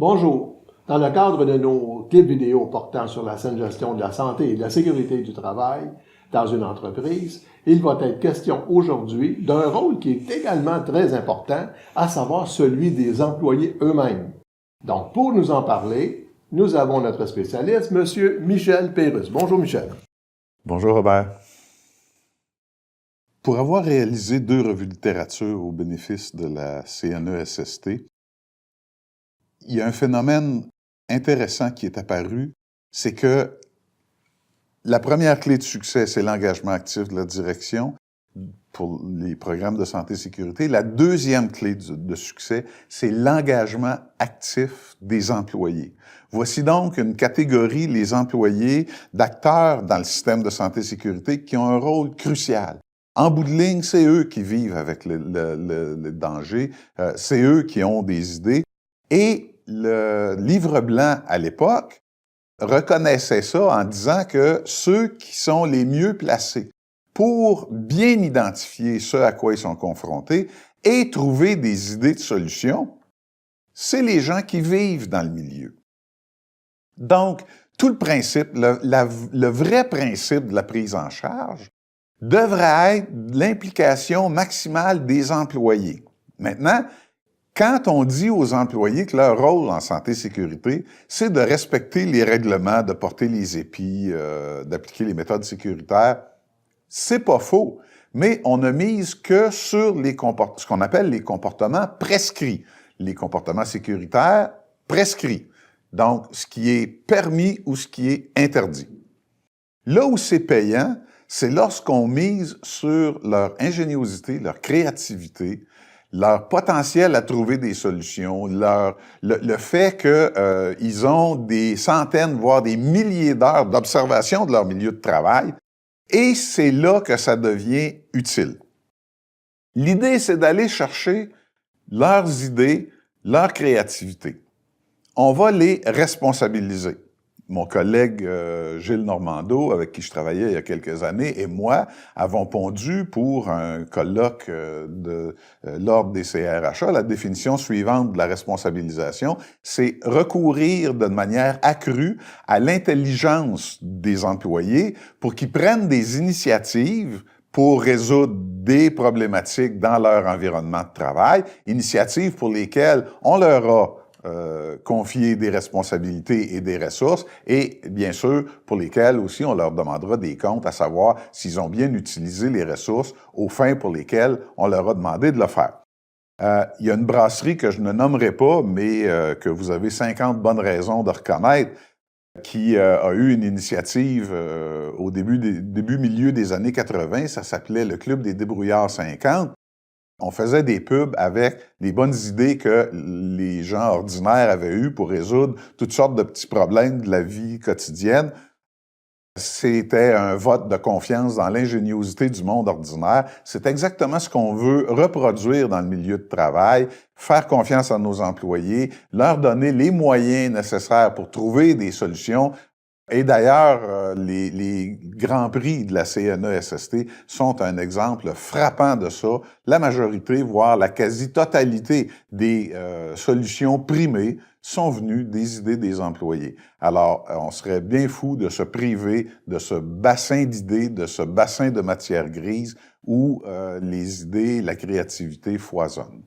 Bonjour. Dans le cadre de nos clips vidéo portant sur la saine gestion de la santé et de la sécurité du travail dans une entreprise, il va être question aujourd'hui d'un rôle qui est également très important, à savoir celui des employés eux-mêmes. Donc, pour nous en parler, nous avons notre spécialiste, M. Michel Pérusse. Bonjour, Michel. Bonjour, Robert. Pour avoir réalisé 2 revues de littérature au bénéfice de la CNESST, il y a un phénomène intéressant qui est apparu, c'est que la première clé de succès, c'est l'engagement actif de la direction pour les programmes de santé et sécurité. La deuxième clé de succès, c'est l'engagement actif des employés. Voici donc une catégorie, les employés, d'acteurs dans le système de santé et sécurité qui ont un rôle crucial. En bout de ligne, c'est eux qui vivent avec le danger, c'est eux qui ont des idées. Et le livre blanc, à l'époque, reconnaissait ça en disant que ceux qui sont les mieux placés pour bien identifier ce à quoi ils sont confrontés et trouver des idées de solutions, c'est les gens qui vivent dans le milieu. Donc, tout le principe, le vrai principe de la prise en charge devrait être l'implication maximale des employés. Maintenant, quand on dit aux employés que leur rôle en santé et sécurité, c'est de respecter les règlements, de porter les épis, d'appliquer les méthodes sécuritaires, c'est pas faux, mais on ne mise que sur ce qu'on appelle les comportements prescrits, les comportements sécuritaires prescrits. Donc, ce qui est permis ou ce qui est interdit. Là où c'est payant, c'est lorsqu'on mise sur leur ingéniosité, leur créativité, leur potentiel à trouver des solutions, le fait qu'ils ont des centaines, voire des milliers d'heures d'observation de leur milieu de travail, et c'est là que ça devient utile. L'idée, c'est d'aller chercher leurs idées, leur créativité. On va les responsabiliser. Mon collègue Gilles Normando, avec qui je travaillais il y a quelques années, et moi avons pondu pour un colloque de l'Ordre des CRHA la définition suivante de la responsabilisation, c'est recourir de manière accrue à l'intelligence des employés pour qu'ils prennent des initiatives pour résoudre des problématiques dans leur environnement de travail, initiatives pour lesquelles on leur a confier des responsabilités et des ressources et, bien sûr, pour lesquels aussi on leur demandera des comptes, à savoir s'ils ont bien utilisé les ressources aux fins pour lesquelles on leur a demandé de le faire. Il y a une brasserie que je ne nommerai pas, mais que vous avez 50 bonnes raisons de reconnaître, qui a eu une initiative au milieu des années 80, ça s'appelait le Club des débrouillards 50. On faisait des pubs avec les bonnes idées que les gens ordinaires avaient eues pour résoudre toutes sortes de petits problèmes de la vie quotidienne. C'était un vote de confiance dans l'ingéniosité du monde ordinaire. C'est exactement ce qu'on veut reproduire dans le milieu de travail, faire confiance à nos employés, leur donner les moyens nécessaires pour trouver des solutions. Et d'ailleurs, les grands prix de la CNESST sont un exemple frappant de ça. La majorité, voire la quasi-totalité des solutions primées sont venues des idées des employés. Alors, on serait bien fou de se priver de ce bassin d'idées, de ce bassin de matière grise où les idées, la créativité foisonnent.